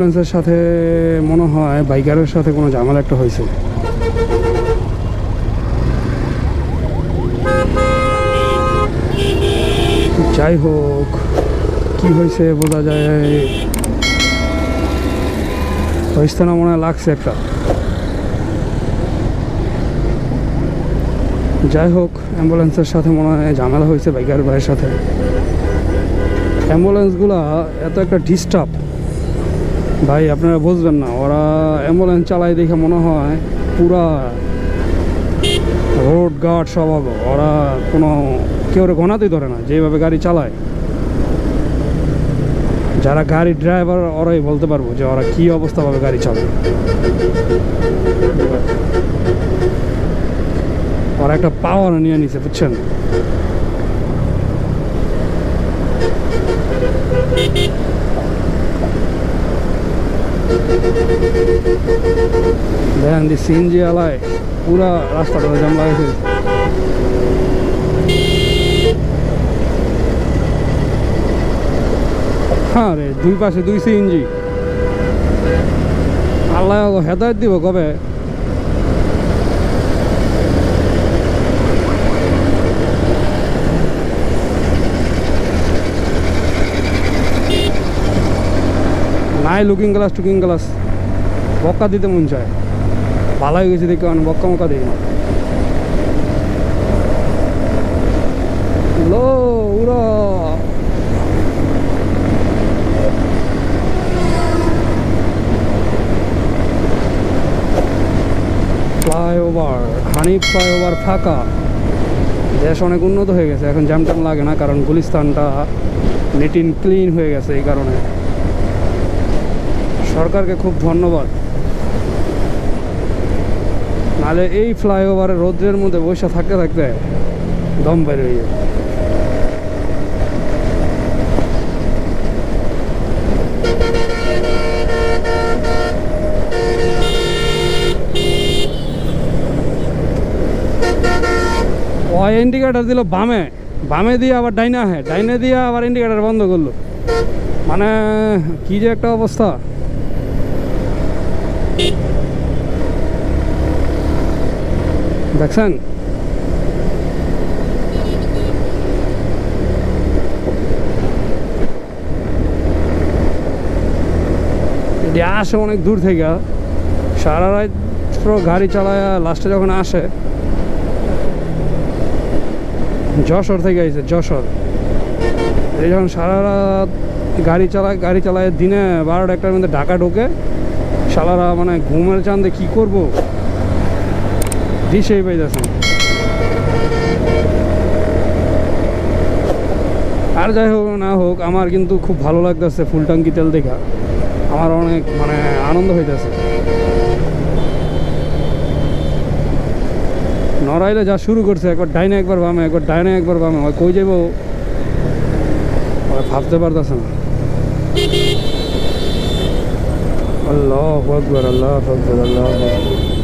অ্যাম্বুলেন্সের সাথে মনে হয় বাইকারের সাথে কোনো ঝামেলা একটা হয়েছে। যাই হোক, কি হয়েছে বোঝা যায়, হয়েছে না মনে হয় লাগছে একটা। যাই হোক, অ্যাম্বুলেন্সের সাথে মনে হয় ঝামেলা হয়েছে বাইকার ভাইয়ের সাথে। অ্যাম্বুলেন্সগুলা এত একটা ডিস্টার্ব ভাই, আপনারা বুঝবেন না। ওরা অ্যাম্বুলেন্স চালায় দেখে মনে হয় পুরা রোড গার্ড সব হবে। ওরা কোনো কেউ ঘনাতেই ধরে না যেভাবে গাড়ি চালায়। যারা গাড়ি ড্রাইভার ওরাই বলতে পারবো যে ওরা কী অবস্থাভাবে গাড়ি চালায়। ওরা একটা পাওয়ার নিয়ে নিছে, বুঝছেন। দেখেন দি সিএনজি আলায় পুরা রাস্তাটা জ্যাম লাগাইছে। হ্যাঁ রে, দুই পাশে দুই সিএনজি। আল্লাহ হেদায়েত দিব কবে। নাই লুকিং গ্লাস টুকিং গ্লাস, বক্কা দিতে মন চায়। ভালো হয়ে গেছে দেখে আমি বক্কা মক্কা দিই না। লো উড়ো, ফ্লাইওভার, হানিফ ফ্লাইওভার ফাঁকা। দেশ অনেক উন্নত হয়ে গেছে, এখন জ্যাম ট্যাম লাগে না, কারণ গুলিস্তানটা নিট ইন ক্লিন হয়ে গেছে। এই কারণে সরকারকে খুব ধন্যবাদ। নাহলে এই ফ্লাইওভারে রোদ্রের মধ্যে বসে থাকতে থাকতে দম বের হয়ে যায়। ও ইন্ডিকেটার দিল বামে, বামে দিয়ে আবার ডাইনা, হ্যাঁ ডাইনে দিয়ে আবার ইন্ডিকেটার বন্ধ করলো। মানে কি যে একটা অবস্থা। দেখছেন, এটি আসে অনেক দূর থেকে, সারা রাত গাড়ি চালায়। লাস্টে যখন আসে, যশোর থেকে আইছে, যশোর। এই যখন সারা রাত গাড়ি চালায় দিনে 12টা 1টার মধ্যে ঢাকা ঢোকে, সালারা মানে ঘুমের চান্দে কি করব দিশেই পাইতেছেন। আর যাই হোক না হোক, আমার কিন্তু খুব ভালো লাগতেছে ফুল ট্যাঙ্কি তেল দেখা। আমার অনেক মানে আনন্দ হইতেছে। নড়াইলে যা শুরু করছে, একবার ডাইনে একবার বামে, একবার ডাইনে একবার বামে, হয় কই যাবো ভাবতে পারতেছে না। আল্লাহু আকবার, আল্লাহু আকবার, আল্লাহু আকবার।